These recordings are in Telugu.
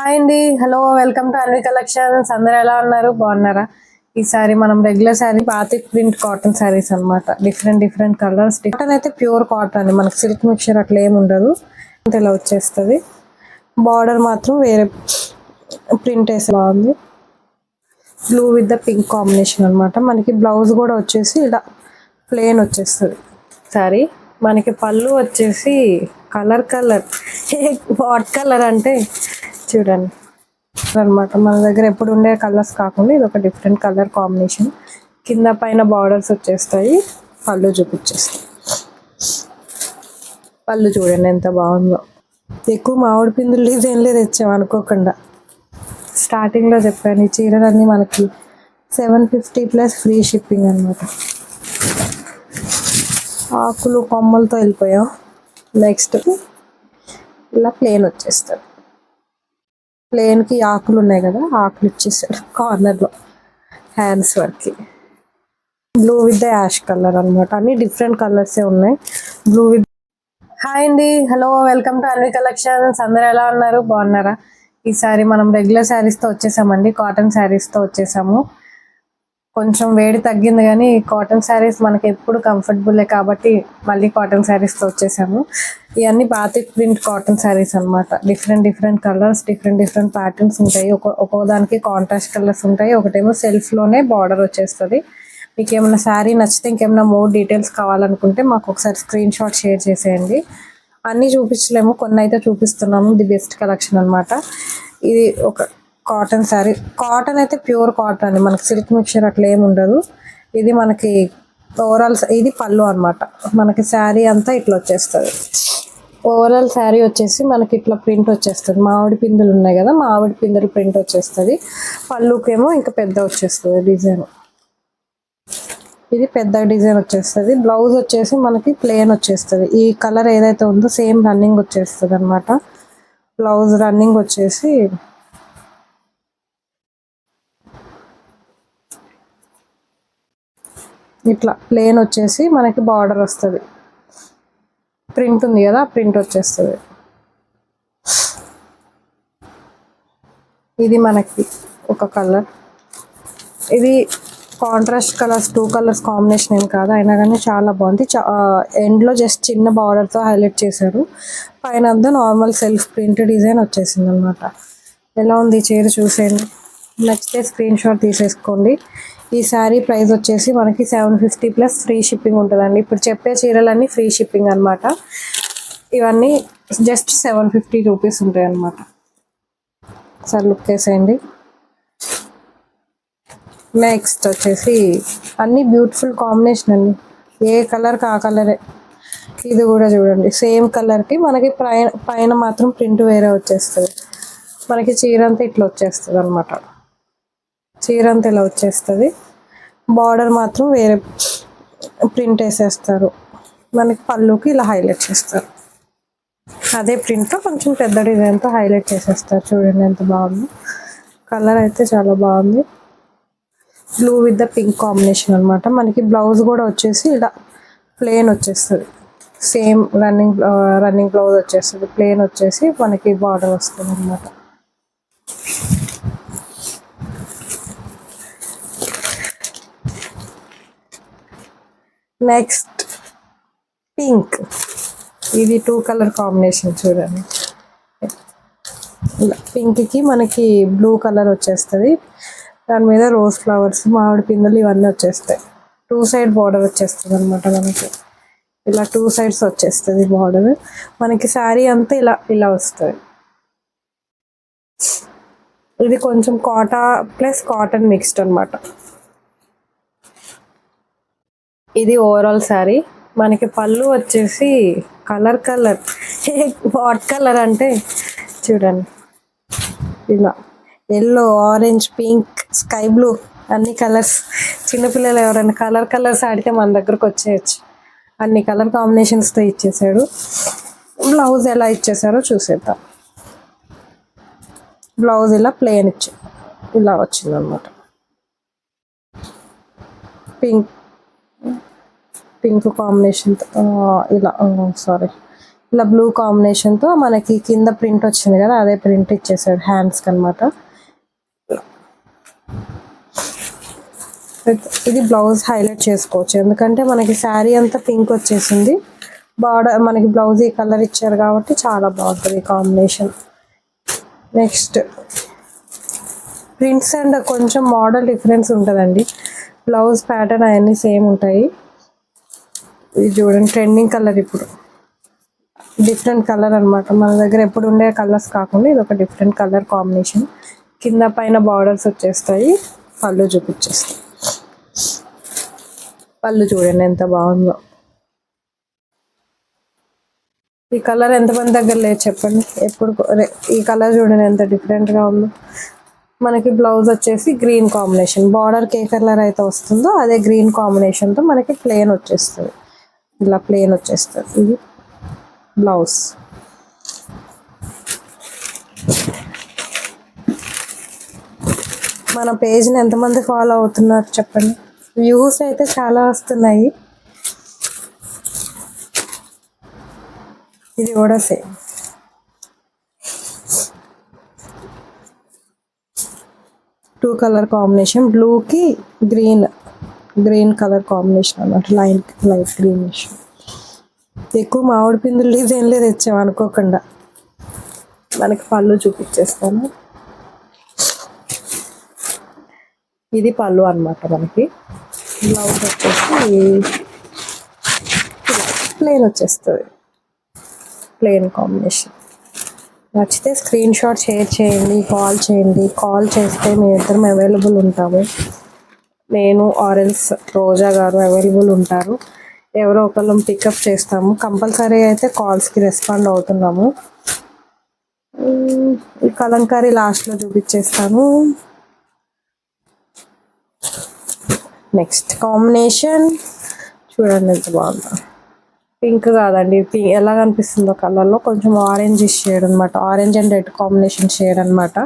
హాయ్ అండి, hello, welcome to Anvi collections. అందరు ఎలా ఉన్నారు? బాగున్నారా? ఈసారి మనం regular sari batik print cotton saris అన్నమాట. Different colours. కాటన్ అయితే ప్యూర్ కాటన్, మనకి సిల్క్ మిక్చర్ అట్లా ఏమి ఉండదు. ఇలా వచ్చేస్తుంది. బార్డర్ మాత్రం వేరే ప్రింట్ వేసి బాగుంది. Blue with the pink combination అన్నమాట. మనకి బ్లౌజ్ కూడా వచ్చేసి ఇలా ప్లెయిన్ వచ్చేస్తుంది. సారీ మనకి పళ్ళు వచ్చేసి కలర్ వాట్ కలర్ అంటే చూడండి అనమాట. మన దగ్గర ఎప్పుడు ఉండే కలర్స్ కాకుండా ఇది ఒక డిఫరెంట్ కలర్ కాంబినేషన్. కింద పైన బార్డర్స్ వచ్చేస్తాయి. పళ్ళు చూపించేస్తాయి. పళ్ళు చూడండి ఎంత బాగుందో. ఎక్కువ మామిడి పిందులు డిజైన్లే తెచ్చాం అనుకోకుండా. స్టార్టింగ్లో చెప్పాను, ఈ చీరలన్నీ మనకి 750 ప్లస్ ఫ్రీ షిప్పింగ్ అనమాట. ఆకులు కొమ్మలతో వెళ్ళిపోయాం. నెక్స్ట్ ఇలా ప్లేన్ వచ్చేస్తారు. ప్లేన్కి ఆకులు ఉన్నాయి కదా, ఆకులు ఇచ్చేసాడు కార్నర్లో హ్యాండ్స్ వరకు. Blue with the ash colour అనమాట. అన్ని డిఫరెంట్ కలర్సే ఉన్నాయి. Blue with. హాయ్ అండి, hello, welcome to Anvi collections. అందరు ఎలా ఉన్నారు? బాగున్నారా? ఈసారి మనం రెగ్యులర్ శారీస్తో వచ్చేసామండి. కాటన్ శారీస్తో వచ్చేసాము. కొంచెం వేడి తగ్గింది కానీ కాటన్ శారీస్ మనకి ఎప్పుడు కంఫర్టబుల్లే కాబట్టి మళ్ళీ కాటన్ శారీస్తో వచ్చేసాము. ఇవన్నీ బాతిక్ ప్రింట్ కాటన్ శారీస్ అనమాట. డిఫరెంట్ కలర్స్, డిఫరెంట్ ప్యాటర్న్స్ ఉంటాయి. ఒక్కోదానికి కాంట్రాస్ట్ కలర్స్ ఉంటాయి. ఒకటేమో సెల్ఫ్లోనే బార్డర్ వచ్చేస్తుంది. మీకు ఏమైనా శారీ నచ్చితే ఇంకేమైనా మోర్ డీటెయిల్స్ కావాలనుకుంటే మాకు ఒకసారి స్క్రీన్ షాట్ షేర్ చేసేయండి. అన్నీ చూపించలేము, కొన్ని అయితే చూపిస్తున్నాము. ది బెస్ట్ కలెక్షన్ అనమాట. ఇది ఒక కాటన్ శారీ. కాటన్ అయితే ప్యూర్ కాటన్ అండి, మనకి సిల్క్ మిక్చర్ అట్లా ఏమి ఉండదు. ఇది మనకి ఓవరాల్ ఇది పళ్ళు అనమాట. మనకి శారీ అంతా ఇట్లా వచ్చేస్తుంది. ఓవరాల్ శారీ వచ్చేసి మనకి ఇట్లా ప్రింట్ వచ్చేస్తుంది. మామిడి పిందులు ఉన్నాయి కదా, మామిడి పిందులు ప్రింట్ వచ్చేస్తుంది. పళ్ళుకేమో ఇంకా పెద్ద వచ్చేస్తుంది డిజైన్. ఇది పెద్ద డిజైన్ వచ్చేస్తుంది. బ్లౌజ్ వచ్చేసి మనకి ప్లెయిన్ వచ్చేస్తుంది. ఈ కలర్ ఏదైతే ఉందో సేమ్ రన్నింగ్ వచ్చేస్తుంది అనమాట. బ్లౌజ్ రన్నింగ్ వచ్చేసి ఇట్లా ప్లెయిన్ వచ్చేసి మనకి బార్డర్ వస్తుంది. ప్రింట్ ఉంది కదా, ప్రింట్ వచ్చేస్తుంది. ఇది మనకి ఒక కలర్. ఇది కాంట్రాస్ట్ కలర్స్, 2 కలర్స్ కాంబినేషన్ ఏం కాదు, అయినా కానీ చాలా బాగుంది. ఎండ్లో జస్ట్ చిన్న బార్డర్తో హైలైట్ చేశారు. పైన అంతా నార్మల్ సెల్ఫ్ ప్రింట్ డిజైన్ వచ్చేసింది అనమాట. ఎలా ఉంది చీర చూసేయండి. నచ్చితే స్క్రీన్ షాట్ తీసేసుకోండి. ఈ శారీ ప్రైస్ వచ్చేసి మనకి 750 ప్లస్ ఫ్రీ షిప్పింగ్ ఉంటుందండి. ఇప్పుడు చెప్పే చీరలన్నీ ఫ్రీ షిప్పింగ్ అనమాట. ఇవన్నీ జస్ట్ 750 రూపీస్ ఉంటాయి అన్నమాట. సార్ లుక్ వేసేయండి. నెక్స్ట్ వచ్చేసి అన్ని బ్యూటిఫుల్ కాంబినేషన్ అండి. ఏ కలర్కి ఆ కలరే. ఇది కూడా చూడండి, సేమ్ కలర్కి మనకి పైన మాత్రం ప్రింట్ వేరే వచ్చేస్తుంది. మనకి చీర అంతా ఇట్లా వచ్చేస్తుంది అనమాట. చీర అంతా ఇలా వచ్చేస్తుంది. బార్డర్ మాత్రం వేరే ప్రింట్ వేసేస్తారు. మనకి పళ్ళుకి ఇలా హైలైట్ చేస్తారు. అదే ప్రింట్ కొంచెం పెద్ద డిజైన్తో హైలైట్ చేసేస్తారు. చూడండి ఎంత బాగుంది. కలర్ అయితే చాలా బాగుంది. Blue with the pink combination అనమాట. మనకి బ్లౌజ్ కూడా వచ్చేసి ఇలా ప్లెయిన్ వచ్చేస్తుంది. సేమ్ రన్నింగ్ బ్లౌజ్ వచ్చేస్తుంది. ప్లెయిన్ వచ్చేసి మనకి బార్డర్ వస్తుంది అనమాట. Next pink. ఇది 2 కలర్ కాంబినేషన్ చూడండి. పింక్కి మనకి బ్లూ కలర్ వచ్చేస్తుంది. దాని మీద రోజ్ ఫ్లవర్స్, మామిడి పిందెలు ఇవన్నీ వచ్చేస్తాయి. 2 సైడ్ బార్డర్ వచ్చేస్తుంది అనమాట. మనకి ఇలా 2 సైడ్స్ వచ్చేస్తుంది బార్డర్. మనకి శారీ అంతా ఇలా వస్తుంది. ఇది కొంచెం కాటన్ మిక్స్డ్ అనమాట. ఇది ఓవరాల్ శారీ. మనకి పళ్ళు వచ్చేసి కలర్ వాట్ కలర్ అంటే చూడండి, ఇలా yellow, orange, pink, sky blue అన్ని కలర్స్. చిన్నపిల్లలు ఎవరైనా కలర్స్ ఆడితే మన దగ్గరకు వచ్చేయచ్చు. అన్ని కలర్ కాంబినేషన్స్తో ఇచ్చేసాడు. బ్లౌజ్ ఎలా ఇచ్చేసారో చూసేద్దాం. బ్లౌజ్ ఇలా ప్లెయిన్ ఇలా వచ్చింది అనమాట. పింక్ కాంబినేషన్ ఇలా సారీ ఇలా బ్లూ కాంబినేషన్తో మనకి కింద ప్రింట్ వచ్చింది కదా, అదే ప్రింట్ ఇచ్చేసాడు హ్యాండ్స్కి అనమాట. ఇది బ్లౌజ్ హైలైట్ చేసుకోవచ్చు, ఎందుకంటే మనకి శారీ అంతా పింక్ వచ్చేసింది, బార్డర్ మనకి బ్లౌజ్ ఈ కలర్ ఇచ్చారు కాబట్టి చాలా బాగుంటుంది ఈ కాంబినేషన్. నెక్స్ట్ ప్రింట్స్ అండ్ కొంచెం మోడల్ డిఫరెన్స్ ఉంటుందండి, బ్లౌజ్ ప్యాటర్న్ అవన్నీ సేమ్ ఉంటాయి. ఇది చూడండి ట్రెండింగ్ కలర్, ఇప్పుడు డిఫరెంట్ కలర్ అనమాట, మన దగ్గర ఎప్పుడు ఉండే కలర్స్ కాకుండా ఇది ఒక డిఫరెంట్ కలర్ కాంబినేషన్. కింద పైన బార్డర్స్ వచ్చేస్తాయి, పళ్ళు చూపించేస్తాయి. పళ్ళు చూడండి ఎంత బాగుందో. ఈ కలర్ ఎంతమంది దగ్గర లేదు చెప్పండి, ఎప్పుడు ఈ కలర్ చూడండి ఎంత డిఫరెంట్గా ఉందో. మనకి బ్లౌజ్ వచ్చేసి గ్రీన్ కాంబినేషన్, బార్డర్కి ఏ కలర్ అయితే వస్తుందో అదే గ్రీన్ కాంబినేషన్తో మనకి ప్లెయిన్ వచ్చేస్తుంది, ఇలా ప్లెయిన్ వచ్చేస్తుంది. ఇది బ్లౌజ్. మన పేజ్ని ఎంతమంది ఫాలో అవుతున్నారు చెప్పండి, వ్యూస్ అయితే చాలా వస్తున్నాయి. ఇది కూడా సేమ్, టూ కలర్ కాంబినేషన్, బ్లూకి గ్రీన్ కలర్ కాంబినేషన్ అన్నమాట, లైట్ గ్రీనిష్. ఎక్కువ మామిడి పిందులు డిజైన్లే తెచ్చాము అనుకోకుండా. మనకి పళ్ళు చూపించేస్తాను, ఇది పళ్ళు అనమాట. మనకి బ్లౌజ్ వచ్చేసి ప్లెయిన్ వచ్చేస్తుంది, ప్లెయిన్ కాంబినేషన్. నచ్చితే స్క్రీన్ షాట్ షేర్ చేయండి, కాల్ చేయండి. కాల్ చేస్తే మేము ఇద్దరం అవైలబుల్ ఉంటాము, నేను ఆరెల్స్ రోజా గారు అవైలబుల్ ఉంటారు. ఎవరో ఒకళ్ళం పికప్ చేస్తాము, కంపల్సరీ అయితే కాల్స్కి రెస్పాండ్ అవుతున్నాము. ఈ కలంకారీ లాస్ట్లో చూపించేస్తాను. నెక్స్ట్ కాంబినేషన్ చూడండి ఎంత బాగుందో. పింక్ కాదండి, ఎలా కనిపిస్తుందో కలర్లో కొంచెం ఆరెంజ్ షేడ్ అనమాట, orange and red combination shade అనమాట.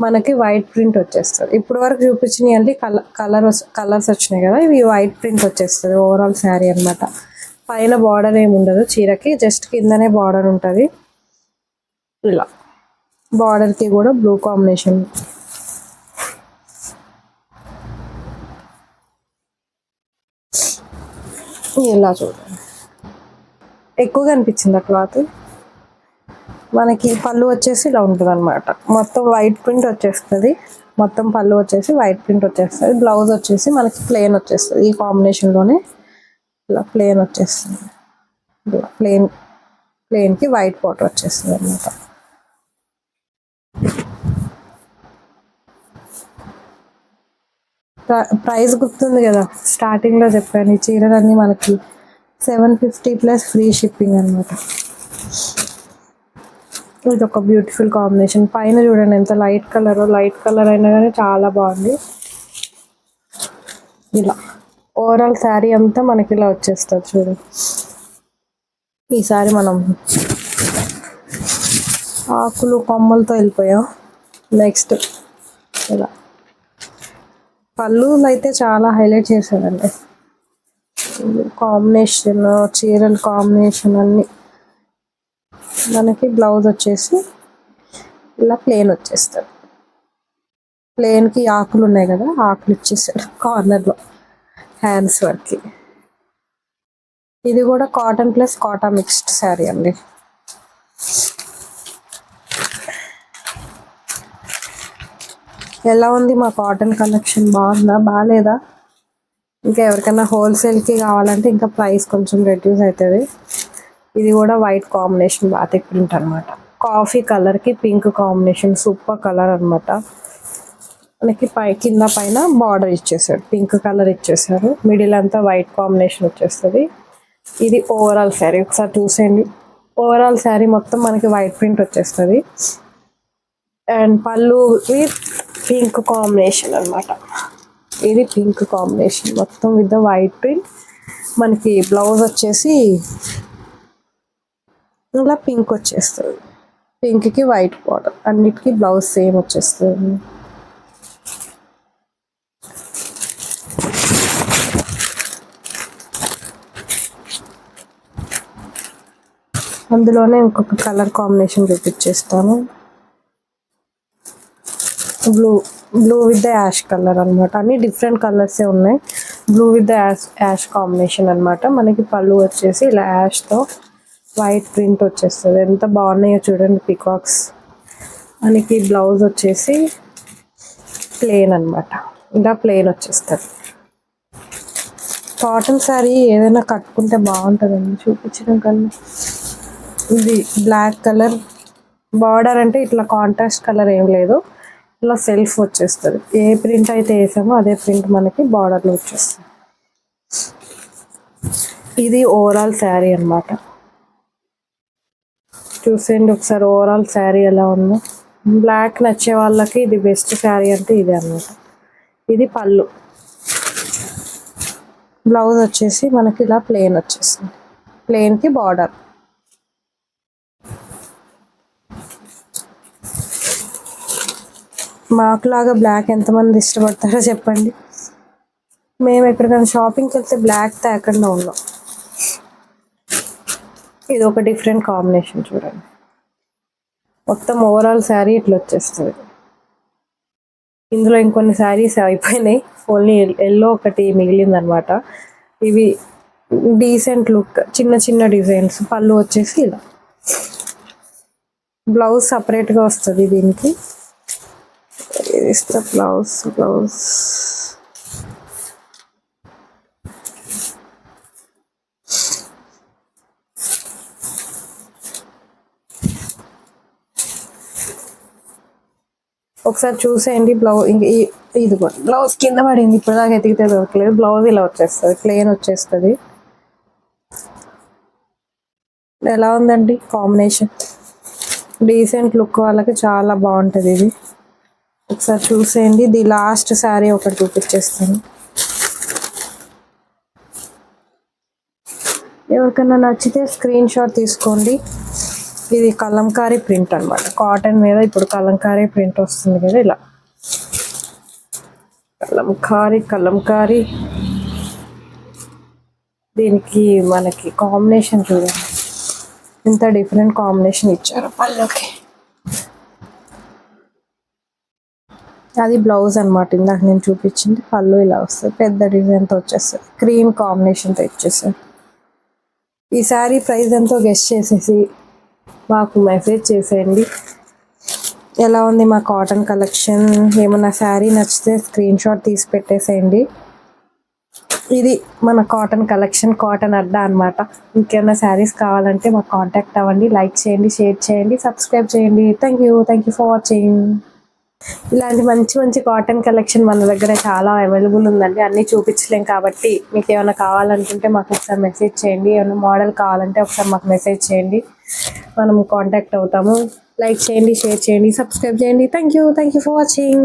మనకి వైట్ ప్రింట్ వచ్చేస్తుంది. ఇప్పుడు వరకు చూపించినవి అంటే కలర్స్ వచ్చినాయి కదా, ఇవి వైట్ ప్రింట్ వచ్చేస్తుంది ఓవరాల్ శారీ అనమాట. పైన బార్డర్ ఏమి ఉండదు చీరకి, జస్ట్ కిందనే బార్డర్ ఉంటుంది. ఇలా బార్డర్కి కూడా బ్లూ కాంబినేషన్. ఇలా చూడండి ఎక్కువగా అనిపించింది ఆ క్లాత్. మనకి పళ్ళు వచ్చేసి ఇలా ఉంటుంది అనమాట, మొత్తం వైట్ ప్రింట్ వచ్చేస్తుంది. మొత్తం పళ్ళు వచ్చేసి వైట్ ప్రింట్ వచ్చేస్తుంది. బ్లౌజ్ వచ్చేసి మనకి ప్లెయిన్ వచ్చేస్తుంది, ఈ కాంబినేషన్లోనే ఇలా ప్లెయిన్ వచ్చేస్తుంది. ఇలా ప్లెయిన్కి వైట్ బార్డర్ వచ్చేస్తుంది అనమాట. ప్రైస్ గుర్తుంది కదా, స్టార్టింగ్లో చెప్పాను ఈ చీరలన్నీ మనకి 750 ప్లస్ ఫ్రీ షిప్పింగ్ అనమాట. ఇది ఒక బ్యూటిఫుల్ కాంబినేషన్. పైన చూడండి ఎంత లైట్ కలర్ అయినా కానీ చాలా బాగుంది. ఇలా ఓవరాల్ శారీ అంతా మనకి ఇలా వచ్చేస్తుంది చూడండి. ఈసారి మనం ఆకులు కొమ్మలతో వెళ్ళిపోయాం. నెక్స్ట్ ఇలా పళ్ళు అయితే చాలా హైలైట్ చేశారండి, కాంబినేషన్ చీరల కాంబినేషన్ అన్నీ. మనకి బ్లౌజ్ వచ్చేసి ఇలా ప్లెయిన్ వచ్చేస్తుంది, ప్లెయిన్కి ఆకులు ఉన్నాయి కదా, ఆకులు ఇచ్చేసాడు కార్నర్లో హ్యాండ్స్ వరకు. ఇది కూడా కాటన్ ప్లస్ కాటా మిక్స్డ్ శారీ అండి. ఎలా ఉంది మా కాటన్ కలెక్షన్, బాగుందా బాగాలేదా? ఇంకా ఎవరికైనా హోల్సేల్కి కావాలంటే ఇంకా ప్రైస్ కొంచెం రెడ్యూస్ అవుతుంది. ఇది కూడా వైట్ కాంబినేషన్ బాతిక్ ప్రింట్ అనమాట, కాఫీ కలర్కి పింక్ కాంబినేషన్, సూపర్ కలర్ అనమాట. మనకి కింద పైన బార్డర్ ఇచ్చేసాడు, పింక్ కలర్ ఇచ్చేసారు, మిడిల్ అంతా వైట్ కాంబినేషన్ వచ్చేస్తుంది. ఇది ఓవరాల్ శారీ ఒకసారి చూసేయండి. ఓవరాల్ శారీ మొత్తం మనకి వైట్ ప్రింట్ వచ్చేస్తుంది. అండ్ పళ్ళు పింక్ కాంబినేషన్ అనమాట, ఇది పింక్ కాంబినేషన్ మొత్తం విత్ ద వైట్ ప్రింట్. మనకి బ్లౌజ్ వచ్చేసి ఇలా పింక్ వచ్చేస్తుంది, పింక్కి వైట్ బార్డర్, అన్నిటికీ బ్లౌజ్ సేమ్ వచ్చేస్తుంది. అందులోనే ఇంకొక కలర్ కాంబినేషన్ చూపించేస్తాను. Blue blue with the ash colour అనమాట. అన్ని డిఫరెంట్ కలర్సే ఉన్నాయి. Blue with the ash combination అనమాట. మనకి పళ్ళు వచ్చేసి ఇలా యాష్తో వైట్ ప్రింట్ వచ్చేస్తుంది. ఎంత బాగున్నాయో చూడండి పికాక్స్. మనకి బ్లౌజ్ వచ్చేసి ప్లెయిన్ అనమాట. ఇలా ప్లెయిన్ వచ్చేస్తుంది. కాటన్ శారీ ఏదైనా కట్టుకుంటే బాగుంటుందండి చూపించడం కన్నా. ఇది బ్లాక్ కలర్ బార్డర్, అంటే ఇట్లా కాంట్రాస్ట్ కలర్ ఏం లేదు, ఇలా సెల్ఫ్ వచ్చేస్తుంది. ఏ ప్రింట్ అయితే వేసామో అదే ప్రింట్ మనకి బార్డర్లో వచ్చేస్తుంది. ఇది ఓవరాల్ శారీ అనమాట. చూసేయండి ఒకసారి ఓవరాల్ శారీ ఎలా ఉందో. బ్లాక్ నచ్చే వాళ్ళకి ఇది బెస్ట్ శారీ అంటే ఇదే అనమాట. ఇది పళ్ళు. బ్లౌజ్ వచ్చేసి మనకి ఇలా ప్లెయిన్ వచ్చేస్తుంది. ప్లెయిన్కి బార్డర్. మాకులాగా బ్లాక్ ఎంతమంది ఇష్టపడతారో చెప్పండి. మేము ఎక్కడికైనా షాపింగ్కి వెళ్తే బ్లాక్ తేకుండా ఉన్నాం. ఇది ఒక డిఫరెంట్ కాంబినేషన్ చూడండి. మొత్తం ఓవరాల్ శారీ ఇట్లా వచ్చేస్తుంది. ఇందులో ఇంకొన్ని శారీస్ అయిపోయినాయి, ఓన్లీ ఎల్లో ఒకటి మిగిలిందనమాట. ఇవి డీసెంట్ లుక్, చిన్న చిన్న డిజైన్స్. పళ్ళు వచ్చేసి ఇలా, బ్లౌజ్ సపరేట్గా వస్తుంది దీనికి. ఇస్తా బ్లౌజ్. ఒకసారి చూసేయండి. ఇదిగో బ్లౌజ్ కింద పడింది, ఇప్పుడు దాకా ఎతికితే దొరకలేదు. బ్లౌజ్ ఇలా వచ్చేస్తుంది, ప్లెయిన్ వచ్చేస్తుంది. ఎలా ఉందండి కాంబినేషన్? డీసెంట్ లుక్ వాళ్ళకి చాలా బాగుంటుంది ఇది. ఒకసారి చూసేయండి. ఇది లాస్ట్ శారీ ఒకటి చూపించేస్తాను. ఎవరికైనా నచ్చితే స్క్రీన్ షాట్ తీసుకోండి. ఇది కలంకారీ ప్రింట్ అనమాట. కాటన్ మీద ఇప్పుడు కలంకారీ ప్రింట్ వస్తుంది కదా, ఇలా కలంకారీ. దీనికి మనకి కాంబినేషన్ చూడండి, ఇంత డిఫరెంట్ కాంబినేషన్ ఇచ్చారు పళ్ళుకి. అది బ్లౌజ్ అనమాట. ఇందాక నేను చూపించింది. పళ్ళు ఇలా వస్తుంది, పెద్ద డిజైన్తో వచ్చేస్తుంది. క్రీమ్ కాంబినేషన్తో ఇచ్చేసారు. ఈ శారీ ప్రైస్ ఎంతో గెస్ట్ చేసేసి మాకు మెసేజ్ చేసేయండి. ఎలా ఉంది మా కాటన్ కలెక్షన్? ఏమన్నా శారీ నచ్చితే స్క్రీన్ షాట్ తీసి పెట్టేసేయండి. ఇది మన కాటన్ కలెక్షన్, కాటన్ అడ్డా అనమాట. ఇంకేమైనా శారీస్ కావాలంటే మాకు కాంటాక్ట్ అవ్వండి. లైక్ చేయండి, షేర్ చేయండి, సబ్స్క్రైబ్ చేయండి. Thank you for watching. ఇలాంటి మంచి కాటన్ కలెక్షన్ మన దగ్గర చాలా అవైలబుల్ ఉందండి. అన్నీ చూపించలేం కాబట్టి మీకు ఏమైనా కావాలనుకుంటే మాకు ఒకసారి మెసేజ్ చేయండి. ఏమైనా మోడల్ కావాలంటే ఒకసారి మాకు మెసేజ్ చేయండి, మనం కాంటాక్ట్ అవుతాము. లైక్ చేయండి, షేర్ చేయండి, సబ్స్క్రైబ్ చేయండి. Thank you for watching.